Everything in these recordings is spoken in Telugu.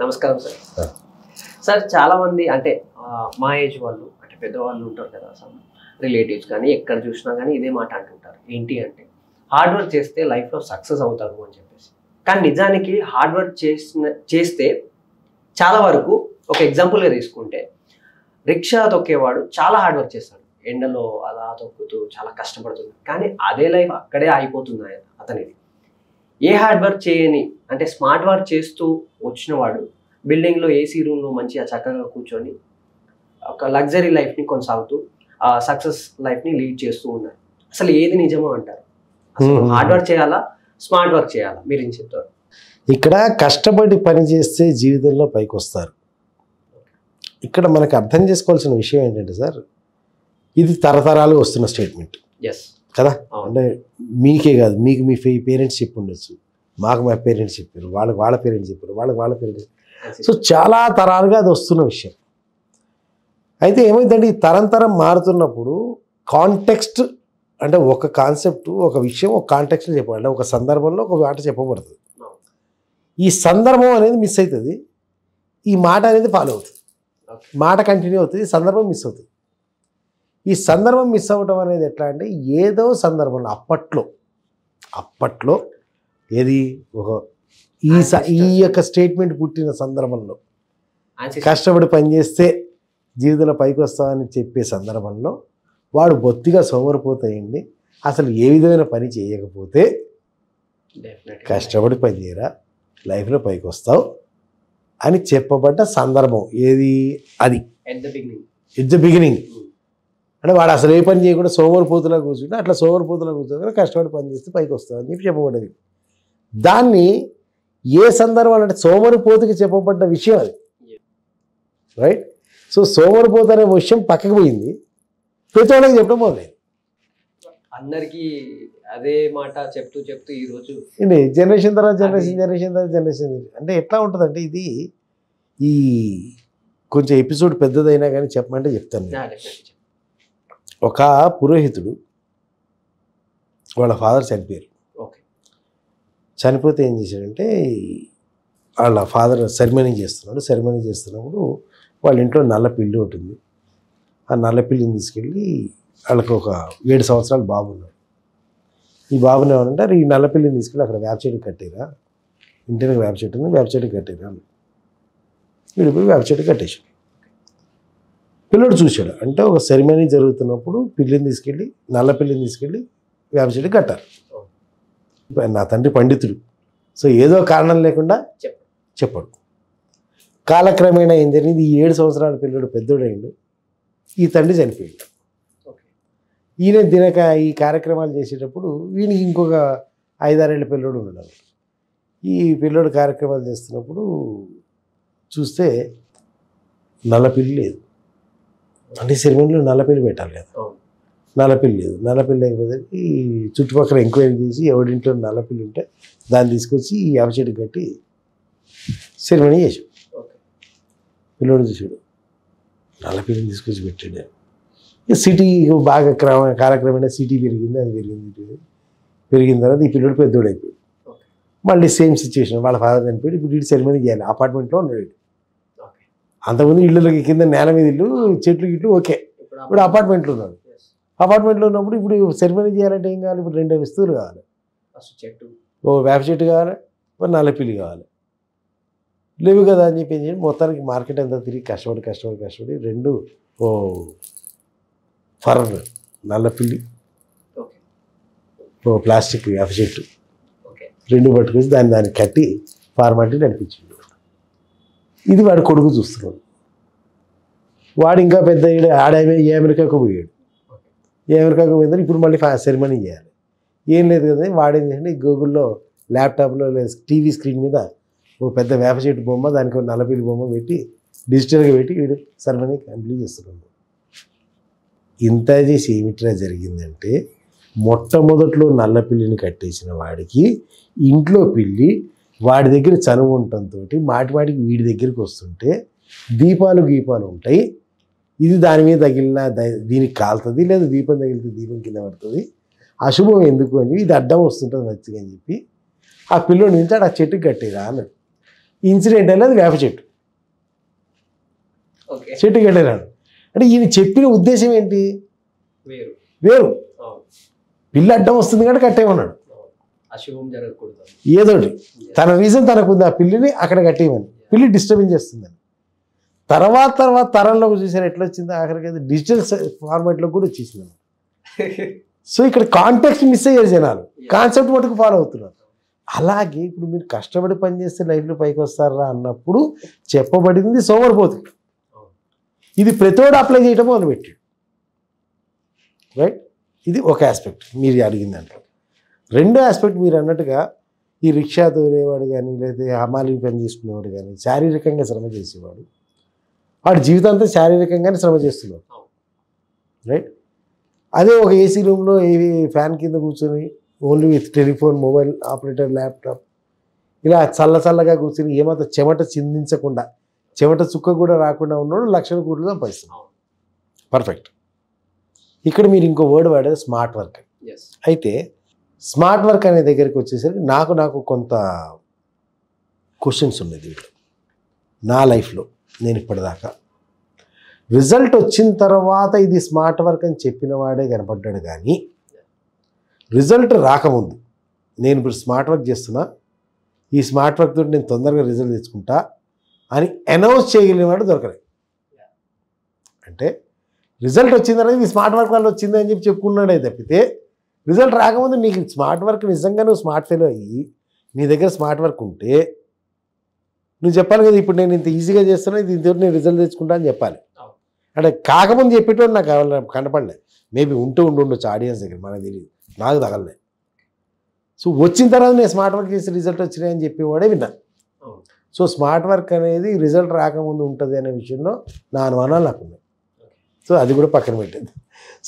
నమస్కారం సార్. సార్ చాలామంది అంటే మా ఏజ్ వాళ్ళు అంటే పెద్దవాళ్ళు ఉంటారు కదా సార్, రిలేటివ్స్ కానీ ఎక్కడ చూసినా కానీ ఇదే మాట అంటుంటారు. ఏంటి అంటే హార్డ్ వర్క్ చేస్తే లైఫ్లో సక్సెస్ అవుతారు అని చెప్పేసి. కానీ నిజానికి హార్డ్ వర్క్ చేస్తే చాలా వరకు ఒక ఎగ్జాంపుల్గా తీసుకుంటే రిక్షా తొక్కేవాడు చాలా హార్డ్ వర్క్ చేస్తాడు, ఎండలో అలా తొక్కుతూ చాలా కష్టపడుతుంది. కానీ అదే లైఫ్ అక్కడే అయిపోతుంది అతనిది. ఏ హార్డ్ వర్క్ చేయని అంటే స్మార్ట్ వర్క్ చేస్తూ వచ్చిన వాడు బిల్డింగ్లో ఏసీ రూమ్లో మంచిగా చక్కగా కూర్చొని ఒక లగ్జరీ లైఫ్ని కొనసాగుతూ సక్సెస్ లైఫ్ని లీడ్ చేస్తూ ఉన్నారు. అసలు ఏది నిజమో అంటారు? అసలు హార్డ్ వర్క్ చేయాలా, స్మార్ట్ వర్క్ చేయాలా? మీరు ఏం చెప్తారు? ఇక్కడ కష్టపడి పని చేస్తే జీవితంలో పైకి వస్తారు. ఇక్కడ మనకు అర్థం చేసుకోవాల్సిన విషయం ఏంటంటే సార్, ఇది తరతరాలు వస్తున్న స్టేట్మెంట్ కదా. అంటే మీకే కాదు, మీకు మీ పేరెంట్స్ చెప్పి ఉండొచ్చు, మాకు మా పేరెంట్స్ చెప్పారు, వాళ్ళ పేరెంట్స్ చెప్పారు, వాళ్ళ పేరెంట్స్. సో చాలా తరాలుగా అది వస్తున్న విషయం. అయితే ఏమైందంటే ఈ తరం మారుతున్నప్పుడు కాంటెక్స్ట్ అంటే ఒక కాన్సెప్ట్, ఒక విషయం ఒక కాంటెక్స్ట్లో చెప్పాలి, అంటే ఒక సందర్భంలో ఒక మాట చెప్పబడుతుంది. ఈ సందర్భం అనేది మిస్ అవుతుంది, ఈ మాట అనేది ఫాలో అవుతుంది, మాట కంటిన్యూ అవుతుంది, సందర్భం మిస్ అవుతుంది. ఈ సందర్భం మిస్ అవ్వటం అనేది ఎట్లా అంటే ఏదో సందర్భంలో అప్పట్లో ఏది ఒక ఈ యొక్క స్టేట్మెంట్ పుట్టిన సందర్భంలో కష్టపడి పనిచేస్తే జీవితంలో పైకి వస్తామని చెప్పే సందర్భంలో వాడు బొత్తిగా సోమరిపోతాయండి, అసలు ఏ విధమైన పని చేయకపోతే కష్టపడి పని చేయరా లైఫ్లో పైకి వస్తావు అని చెప్పబడ్డ సందర్భం ఏది, అది ఎట్ ద బిగినింగ్. అంటే వాడు అసలు ఏ పని చేయకుండా సోమరిపోతులా కూర్చుంటే అట్లా సోమరిపోతులా కూర్చోగా కష్టపడి పని చేస్తే పైకి వస్తావు అని చెప్పి చెప్పబడ్డది. దాన్ని ఏ సందర్భాలు అంటే సోమరిపోతుకి చెప్పబడ్డ విషయం అది, రైట్. సో సోమరిపోతు అనే విషయం పక్కకు పోయింది, ప్రతి వాళ్ళకి చెప్పడం మొదలైంది. అందరికీ అదే మాట చెప్తూ ఈరోజు జనరేషన్ తర్వాత జనరేషన్ అంటే ఎట్లా ఉంటుందంటే ఇది ఈ కొంచెం ఎపిసోడ్ పెద్దదైనా కానీ చెప్పమంటే చెప్తాను. ఒక పురోహితుడు వాళ్ళ ఫాదర్ చనిపోయారు. చనిపోతే ఏం చేశాడంటే వాళ్ళ ఫాదర్ సెరమనీ చేస్తున్నప్పుడు వాళ్ళ ఇంట్లో నల్ల పిల్లి ఒకటి ఉంది. ఆ నల్ల పిల్లిని తీసుకెళ్ళి వాళ్ళకి ఒక 7 సంవత్సరాలు బాబు ఉన్నాడు. ఈ బాబుని ఏమనంటారు, ఈ నల్ల పిల్లిని తీసుకెళ్ళి అక్కడ వేప చెట్టు కట్టేరా, ఇంటికి వేప చెట్టు ఉంది, వేప చెట్టు కట్టేరా. వీడిపోయి వేప చెట్టు కట్టేశాడు. పిల్లడు చూశాడు, అంటే ఒక సెరమనీ జరుగుతున్నప్పుడు నల్ల పిల్లిని తీసుకెళ్ళి వేప చెట్టు కట్టారు. నా తండ్రి పండితుడు, సో ఏదో కారణం లేకుండా చెప్పాడు. కాలక్రమేణా ఏం జరిగింది, ఈ 7 సంవత్సరాల పిల్లడు పెద్దోడైండు, ఈ తండ్రి చనిపోయాడు. ఈయన ఈ కార్యక్రమాలు చేసేటప్పుడు వీనికి ఇంకొక 5-6 ఏళ్ళ పిల్లోడు ఉన్నాడు. ఈ పిల్లోడు కార్యక్రమాలు చేస్తున్నప్పుడు చూస్తే నల్లపిల్లి లేదు. అంటే సెరమనీలో నల్లపిల్లి పెట్టాలి కదా, నల్లపిల్లి లేదు. నల్లపిల్లి లేకపోతే చుట్టుపక్కల ఎంక్వైరీ చేసి ఎవడింట్లో నల్లపిల్లి ఉంటే దాన్ని తీసుకొచ్చి ఈ వేప చెట్టు కట్టి సెరమనీ చేసాడు. పిల్లోడు చూసాడు, నల్లపిల్లిని తీసుకొచ్చి పెట్టాడు. సిటీ బాగా కాలక్రమేణా సిటీ పెరిగింది, అది పెరిగిన తర్వాత ఈ పిల్లడు పెద్దోడు అయిపోయాడు. మళ్ళీ సేమ్ సిచ్యువేషన్, వాళ్ళ ఫాదర్ చనిపోయాడు. ఇప్పుడు ఇటు సెరమనీ చేయాలి, అపార్ట్మెంట్లో ఉన్నాడు. అంతకుముందు ఇళ్ళకి కింద నేల మీద ఇల్లు, చెట్లు గిట్లు ఓకే, ఇప్పుడు అపార్ట్మెంట్లో ఉన్నాడు. అపార్ట్మెంట్లో ఉన్నప్పుడు ఇప్పుడు సెరమనీ చేయాలంటే ఏం కావాలి, ఇప్పుడు 2 వస్తువులు కావాలి, ఓ వేప చెట్టు కావాలి, ఓ నల్లపిల్లి కావాలి. లేవు కదా అని చెప్పి మొత్తానికి మార్కెట్ అంతా తిరిగి కష్టపడి 2 ఓ ఫర్ నల్లపిల్లి, ఓ ప్లాస్టిక్ వేప చెట్టు 2 పట్టుకొచ్చి దాన్ని కట్టి ఫార్మాలిటీ నడిపించిండు. ఇది వాడు కొడుకు చూస్తున్నాడు. వాడు ఇంకా పెద్ద ఏ అమెరికాకు పోయాడు. పోయిందని ఇప్పుడు మళ్ళీ సెరమనీ చేయాలి, ఏం లేదు కదా. వాడేం చేయండి, గూగుల్లో ల్యాప్టాప్లో టీవీ స్క్రీన్ మీద ఓ పెద్ద వేప చెట్టు బొమ్మ, దానికి ఒక నల్లపిల్లి బొమ్మ పెట్టి డిజిటల్గా పెట్టి వీడు సెరమనీ కంప్లీట్ చేస్తున్నాడు. ఇంత చేసి ఏమిట్రా జరిగిందంటే, మొట్టమొదట్లో నల్లపిల్లిని కట్టేసిన వాడికి ఇంట్లో పిల్లి వాడి దగ్గర చనువు ఉండటంతో మాటికి వీడి దగ్గరికి వస్తుంటే దీపాలు ఉంటాయి, ఇది దాని మీద తగిలిన దీనికి కాలుతుంది, లేదా దీపం తగిలితే దీపం కింద పడుతుంది, అశుభం ఎందుకు అని ఇది అడ్డం వస్తుంటుంది మంచిగా అని చెప్పి ఆ పిల్లోడి నుంచి ఆ చెట్టుకి కట్టేరా అన్నాడు. ఇన్సిడెంట్ అనేది వేప చెట్టు. ఓకే. చెట్టుకి వెళ్ళాడు అంటే ఈయన చెప్పిన ఉద్దేశం ఏంటి? వేరు. వేరు. అవును. పిల్లి అడ్డం వస్తుంది కాబట్టి కట్టేయమన్నాడు. అశుభం జరగకూడదు. ఏదోటి తన రీజన్ తనకుంది, ఆ పిల్లిని అక్కడ కట్టేయమని. పిల్లి డిస్టర్బెన్స్ చేస్తుందని. తర్వాత తరంలోకి చూసారు ఎట్లా వచ్చింది, ఆఖరికి అది డిజిటల్ ఫార్మాట్లో కూడా వచ్చేసింది. సో ఇక్కడ కాంటెక్స్ట్ మిస్ అయ్యారు జనాలు, కాన్సెప్ట్ మటుకు ఫాలో అవుతున్నారు. అలాగే ఇప్పుడు మీరు కష్టపడి పనిచేస్తే లైఫ్లో పైకి వస్తారా అన్నప్పుడు చెప్పబడింది సోమరిపోతుంది. ఇది ప్రతివాడు అప్లై చేయటం మొదలుపెట్టాడు. రైట్, ఇది ఒక ఆస్పెక్ట్ మీరు అడిగిన దాంట్లో. రెండో ఆస్పెక్ట్ మీరు అన్నట్టుగా ఈ రిక్షా తోలేవాడు కానీ లేదా హమాలి పని చేసుకునేవాడు కానీ శారీరకంగా శ్రమ చేసేవాడు, వాడు జీవితాంతం శారీరకంగానే శ్రమ చేస్తున్నాడు. రైట్, అదే ఒక ఏసీ రూమ్లో ఫ్యాన్ కింద కూర్చొని only with telephone, mobile operator, laptop ఇలా చల్లగా కూర్చొని ఏమాత్రం చెమట చిందించకుండా, చెమట చుక్క కూడా రాకుండా ఉన్నాడు, లక్షల కోట్లు సంపాదిస్తున్నాడు. పర్ఫెక్ట్. ఇక్కడ మీరు ఇంకో వర్డ్ వాడేది స్మార్ట్ వర్క్. అయితే స్మార్ట్ వర్క్ అనే దగ్గరికి వచ్చేసరికి నాకు కొంత క్వశ్చన్స్ ఉన్నాయి దీంట్లో. నా లైఫ్లో నేను ఇప్పటిదాకా రిజల్ట్ వచ్చిన తర్వాత ఇది స్మార్ట్ వర్క్ అని చెప్పిన వాడే కనపడ్డాడు, కానీ రిజల్ట్ రాకముందు నేను ఇప్పుడు స్మార్ట్ వర్క్ చేస్తున్నా, ఈ స్మార్ట్ వర్క్ తోటి నేను తొందరగా రిజల్ట్ తెచ్చుకుంటా అని అనౌన్స్ చేయగలిగిన వాడు దొరకలేదు. అంటే రిజల్ట్ వచ్చిన తర్వాత ఇది స్మార్ట్ వర్క్ వల్ల వచ్చింది అని చెప్పి చెప్పుకున్నాడే తప్పితే, రిజల్ట్ రాకముందు నీకు స్మార్ట్ వర్క్ నిజంగా నువ్వు స్మార్ట్ ఫెయిల్ అయ్యి నీ దగ్గర స్మార్ట్ వర్క్ ఉంటే నువ్వు చెప్పాలి కదా, ఇప్పుడు నేను ఇంత ఈజీగా చేస్తున్నా, దీంతో నేను రిజల్ట్ తెచ్చుకుంటా అని చెప్పాలి. అంటే కాకముందు చెప్పేటోడు నాకు కనపడలే. మేబీ ఉండొచ్చు ఆడియన్స్ దగ్గర, మనకు తెలియదు, నాకు తగలలే. సో వచ్చిన తర్వాత నేను స్మార్ట్ వర్క్ చేసి రిజల్ట్ వచ్చినాయని చెప్పేవాడే విన్నా. సో స్మార్ట్ వర్క్ అనేది రిజల్ట్ రాకముందు ఉంటుంది అనే విషయంలో నా అనుమానాలు నాకున్నాయి. సో అది కూడా పక్కన పెట్టింది.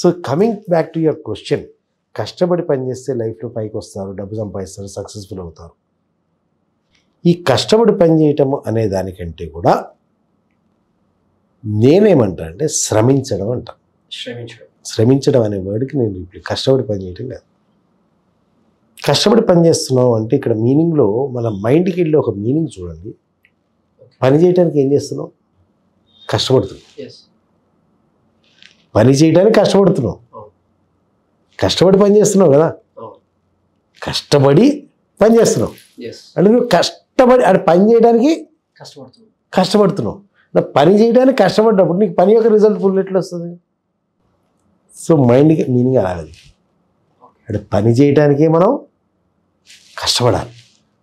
So coming back to your question, కష్టపడి పనిచేస్తే లైఫ్లో పైకి వస్తారు, డబ్బు సంపాదిస్తారు, సక్సెస్ఫుల్ అవుతారు. ఈ కష్టపడి పని చేయటం అనే దానికంటే కూడా నేనేమంటా అంటే శ్రమించడం అంట. శ్రమించడం అనే వర్డ్కి నేను ఇప్పుడు కష్టపడి పని చేయటం కాదు. కష్టపడి పని చేస్తున్నావు అంటే ఇక్కడ మీనింగ్లో మన మైండ్కి వెళ్ళి ఒక మీనింగ్ చూడండి. పని చేయడానికి ఏం చేస్తున్నావు? కష్టపడుతున్నావు. పని చేయడానికి కష్టపడుతున్నావు, కష్టపడి పని చేస్తున్నావు కదా, కష్టపడి పని చేస్తున్నావు అంటే నువ్వు కష్టపడి అంటే పని చేయడానికి కష్టపడుతున్నావు. పని చేయడానికి కష్టపడ్డప్పుడు నీకు పని యొక్క రిజల్ట్ ఫుల్ ఎట్లా వస్తుంది? సో మైండ్కి మీనింగ్ అలాగది. అంటే పని చేయడానికే మనం కష్టపడాలి.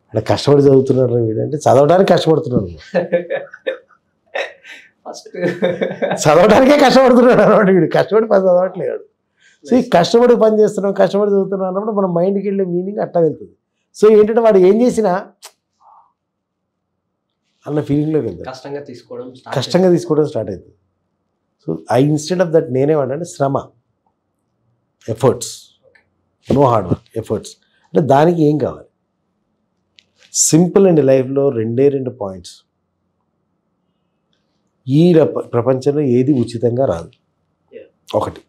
అంటే కష్టపడి చదువుతున్నాడు వీడంటే చదవడానికి కష్టపడుతున్నాడు, చదవడానికే కష్టపడుతున్నాడు అన్నమాట. వీడు కష్టపడి పని చదవట్లేడు. సో ఈ కష్టపడి పని చేస్తున్నాం, కష్టపడి చదువుతున్నాం అన్నప్పుడు మన మైండ్కి వెళ్ళే మీనింగ్ అట్టా వెళ్తుంది. సో ఏంటంటే వాడు ఏం చేసినా అన్న ఫీలింగ్లోకి వెళ్తాడు, కష్టంగా తీసుకోవడం స్టార్ట్ అవుతుంది. So I instead of that నేనేమంటే శ్రమ, efforts, no hard work, efforts. అంటే దానికి ఏం కావాలి? సింపుల్ అండి. లైఫ్లో రెండు పాయింట్స్. ఈ ప్రపంచంలో ఏది ఉచితంగా రాదు, ఒకటి.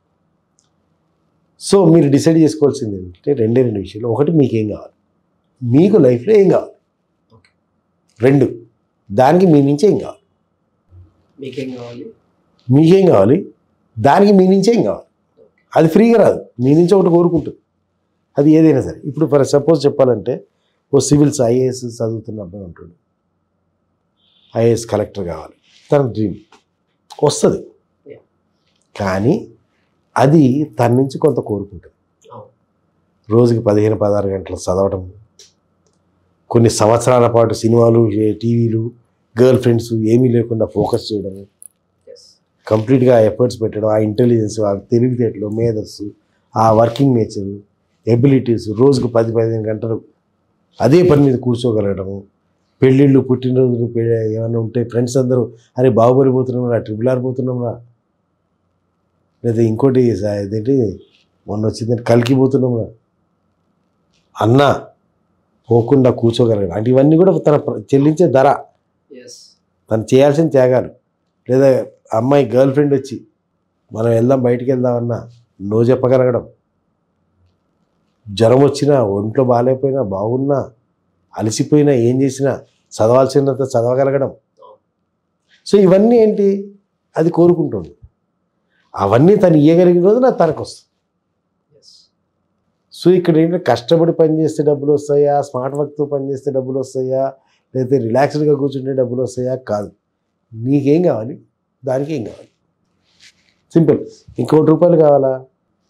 సో మీరు డిసైడ్ చేసుకోవాల్సింది ఏంటంటే రెండు విషయాలు. ఒకటి, మీకేం కావాలి, మీకు లైఫ్లో ఏం కావాలి. రెండు, దానికి మీ నుంచే ఏం కావాలి. మీకేం కావాలి, దానికి మీ నుంచే ఏం కావాలి. అది ఫ్రీగా రాదు, మీ నుంచి ఒకటి కోరుకుంటుంది. అది ఏదైనా సరే. ఇప్పుడు ఫర్ సపోజ్ చెప్పాలంటే ఓ సివిల్స్ ఐఏఎస్ చదువుతున్న అబ్బాయి ఉంటాడు, ఐఏఎస్ కలెక్టర్ కావాలి, తన డ్రీమ్ వస్తుంది. కానీ అది తన నుంచి కొంత కోరుకుంటుంది. రోజుకి 15-16 గంటలు చదవడం, కొన్ని సంవత్సరాల పాటు సినిమాలు, టీవీలు, గర్ల్ ఫ్రెండ్స్ ఏమీ లేకుండా ఫోకస్ చేయడం, కంప్లీట్గా ఎఫర్ట్స్ పెట్టడం, ఆ ఇంటెలిజెన్స్, ఆ తెలివితేటలు, మేధస్సు, ఆ వర్కింగ్ నేచరు, ఎబిలిటీస్, రోజుకు 10-15 గంటలు అదే పని మీద కూర్చోగలగడము, పెళ్ళిళ్ళు, పుట్టినరోజులు ఏమైనా ఉంటే ఫ్రెండ్స్ అందరూ అరే బాహుబలి పోతున్నాంరా, ట్రిపుల్ ఆర్ పోతున్నాంరా, లేదా ఇంకోటి ఇదేంటి మొన్న వచ్చిందంటే కల్కి పోతున్నాంరా అన్న పోకుండా కూర్చోగలగడం. అంటే ఇవన్నీ కూడా తన చెల్లించే ధర, తను చేయాల్సిన త్యాగాలు. లేదా అమ్మాయి గర్ల్ ఫ్రెండ్ వచ్చి మనం వెళ్దాం, బయటికి వెళ్దామన్నా నో చెప్పగలగడం. జ్వరం వచ్చినా, ఒంట్లో బాగాలేకపోయినా, బాగున్నా, అలసిపోయినా, ఏం చేసినా చదవాల్సినంత చదవగలగడం. సో ఇవన్నీ ఏంటి, అది కోరుకుంటుంది. అవన్నీ తను ఇవ్వగలిగిన రోజు నాకు తనకు వస్తుంది. సో ఇక్కడ ఏంటంటే కష్టపడి పనిచేస్తే డబ్బులు వస్తాయా, స్మార్ట్ వర్క్తో పనిచేస్తే డబ్బులు వస్తాయా, లేకపోతే రిలాక్స్డ్గా కూర్చుంటే డబ్బులు వస్తాయా, కాదు. నీకేం కావాలి, దానికి ఏం కావాలి, సింపుల్. ఇంకోటి రూపాయలు కావాలా,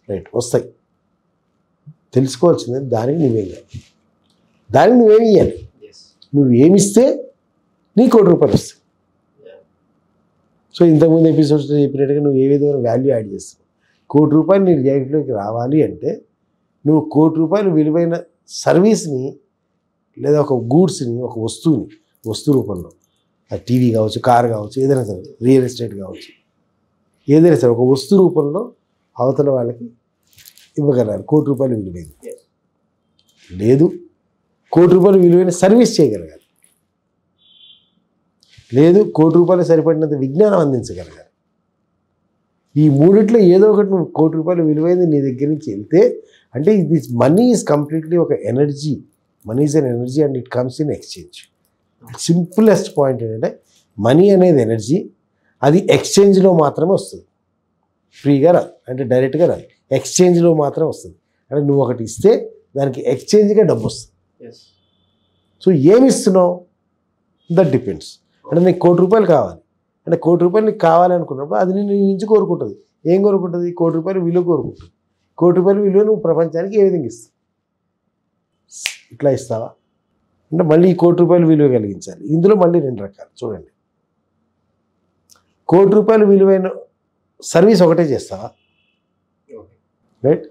రైట్, వస్తాయి. తెలుసుకోవాల్సింది దానికి నువ్వేం కావాలి, దానికి నువ్వేమి ఇవ్వాలి. నువ్వేమిస్తే నీ ₹1 వస్తాయి. సో ఇంతకుముందు ఎపిసోడ్స్లో చెప్పినట్టుగా నువ్వు ఏ విధమైన వాల్యూ యాడ్ చేస్తావు. ₹1 నీ లైఫ్లోకి రావాలి అంటే నువ్వు ₹1 విలువైన సర్వీస్ని లేదా ఒక గూడ్స్ని, ఒక వస్తువు రూపంలో, అది టీవీ కావచ్చు, కార్ కావచ్చు, ఏదైనా సరే, రియల్ ఎస్టేట్ కావచ్చు, ఏదైనా సరే ఒక వస్తు రూపంలో అవతల వాళ్ళకి ఇవ్వగలగాలి. ₹1 విలువైంది. లేదు ₹1 విలువైన సర్వీస్ చేయగలగాలి. లేదు ₹1 సరిపడినంత విజ్ఞానం అందించగలగాలి. ఈ మూడిట్లో ఏదో ఒకటి నువ్వు ₹1 విలువైంది నీ దగ్గర నుంచి వెళ్తే, అంటే ఇది మనీ ఈజ్ కంప్లీట్లీ ఒక energy. Money is an energy and it comes in exchange. Simplest point ఏంటంటే మనీ అనేది ఎనర్జీ, అది ఎక్స్చేంజ్లో మాత్రమే వస్తుంది. ఫ్రీగా రాదు, అంటే డైరెక్ట్గా రాదు, ఎక్స్చేంజ్లో మాత్రం వస్తుంది. అంటే నువ్వు ఒకటి ఇస్తే దానికి ఎక్స్చేంజ్గా డబ్బు వస్తుంది. సో ఏమి ఇస్తున్నావు, దట్ డిపెండ్స్. అంటే నీకు ₹1 కావాలి అంటే ₹1 నీకు కావాలనుకున్నప్పుడు అది నీ నుంచి కోరుకుంటుంది. ఏం కోరుకుంటుంది, ₹1 విలువ కోరుకుంటుంది. ₹1 విలువ నువ్వు ప్రపంచానికి ఏ విధంగా ఇస్తావు, ఇట్లా ఇస్తావా అంటే మళ్ళీ ఈ ₹1 విలువ కలిగించాలి. ఇందులో మళ్ళీ 2 రకాలు చూడండి. ₹1 విలువైన సర్వీస్ ఒకటే చేస్తావా, రైట్?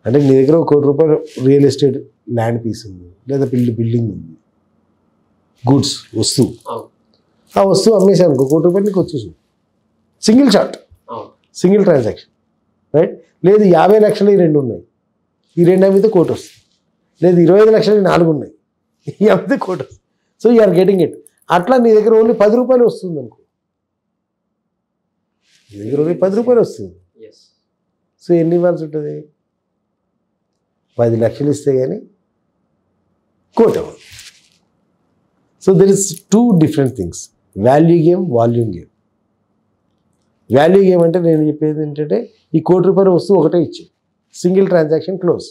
అంటే నీ దగ్గర ₹1 రియల్ ఎస్టేట్ ల్యాండ్ పీస్ ఉంది, లేదా బిల్డింగ్ ఉంది, గూడ్స్, వస్తువు. ఆ వస్తువు అమ్మేసాను ₹1 నీకు వచ్చేసింది, single shot, single transaction, right? లేదు 50 లక్షలు ఈ 2 ఉన్నాయి, ఈ 2 అమ్మితే ₹1 వస్తుంది. లేదు 25 లక్షలు 4 ఉన్నాయి, ఈ అమ్మితే ₹1 వస్తుంది. So you are getting it. అట్లా నీ దగ్గర ఓన్లీ ₹10 వస్తుంది అనుకో, నీ దగ్గర ఓన్లీ ₹10 వస్తుంది. సో ఎన్ని ఇవ్వాల్సి ఉంటుంది, 10 లక్షలు ఇస్తే కానీ ₹1 అవ్వదు. So there is 2 different things, value game, volume game. Value game అంటే నేను చెప్పేది ఏంటంటే ఈ ₹1 వస్తువు ఒకటే ఇచ్చి సింగిల్ ట్రాన్సాక్షన్ క్లోజ్.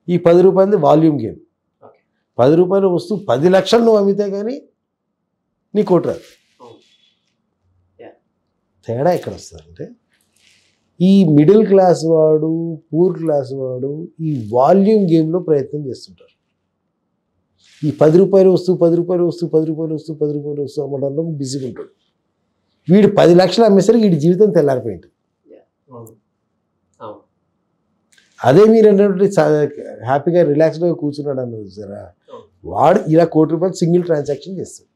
ఈ ₹10 వాల్యూమ్ గేమ్. ₹10 వస్తువు 10 లక్షలు నువ్వు అమ్మితే కానీ నీ ₹1 రాదు. తేడా ఎక్కడ వస్తుందంటే ఈ మిడిల్ క్లాస్ వాడు, పూర్ క్లాస్ వాడు ఈ వాల్యూమ్ గేమ్లో ప్రయత్నం చేస్తుంటారు. ఈ ₹10 వస్తువు అమ్మడంలో బిజీగా ఉంటాడు. వీడు 10 లక్షలు అమ్మేసరికి వీడి జీవితం తెల్లారిపోయింది. అదే మీరు అన్నటువంటి హ్యాపీగా రిలాక్స్డ్గా కూర్చున్నాడు అన్న చూసారా, వాడు ఇలా ₹1 సింగిల్ ట్రాన్సాక్షన్ చేస్తాడు.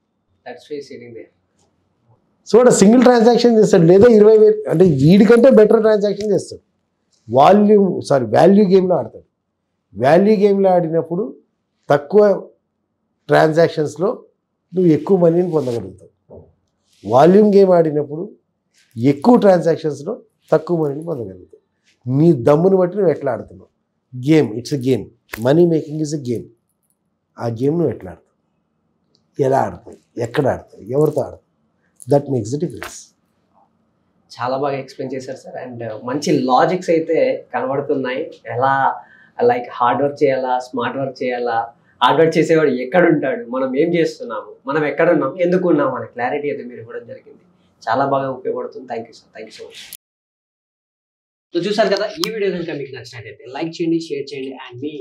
సో వాడు సింగిల్ ట్రాన్సాక్షన్ చేస్తాడు, లేదా 20,000, అంటే వీడికంటే బెటర్ ట్రాన్సాక్షన్ చేస్తాడు. వాల్యూ గేమ్లో ఆడతాడు. వాల్యూ గేమ్లో ఆడినప్పుడు తక్కువ ట్రాన్సాక్షన్స్లో నువ్వు ఎక్కువ మనీని పొందగలుగుతావు. వాల్యూమ్ గేమ్ ఆడినప్పుడు ఎక్కువ ట్రాన్సాక్షన్స్లో తక్కువ మనీని పొందగలుగుతావు. నీ దమ్ముని బట్టి నువ్వు ఎట్లా ఆడుతున్నావు. Game, it's a game. Money making is a game. ఆ గేమ్ నువ్వు ఎట్లా ఆడతావు, ఎలా ఆడతావు, ఎక్కడ ఆడతావు, ఎవరితో ఆడతావు, దట్ మేక్స్ ద డిఫరెన్స్. చాలా బాగా ఎక్స్ప్లెయిన్ చేశారు సార్. అండ్ మంచి లాజిక్స్ అయితే కనబడుతున్నాయి. ఎలా లైక్ హార్డ్ వర్క్ చేయాలా, స్మార్ట్ వర్క్ చేయాలా, హార్డ్ వర్క్ చేసేవాడు ఎక్కడ ఉంటాడు, మనం ఏం చేస్తున్నాము, మనం ఎక్కడ ఉన్నాము, ఎందుకు ఉన్నాము అనే క్లారిటీ అయితే మీరు ఇవ్వడం జరిగింది. చాలా బాగా ఉపయోగపడుతుంది. Thank you sir, thank you so much. So చూసారు కదా, ఈ వీడియో కనుక మీకు నచ్చినట్టయితే లైక్ చేయండి, షేర్ చేయండి, అండ్ మీ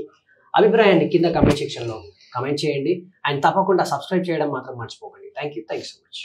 అభిప్రాయాన్ని కింద కమెంట్ సెక్షన్లో కమెంట్ చేయండి. అండ్ తప్పకుండా సబ్స్క్రైబ్ చేయడం మాత్రం మర్చిపోకండి. Thank you so much.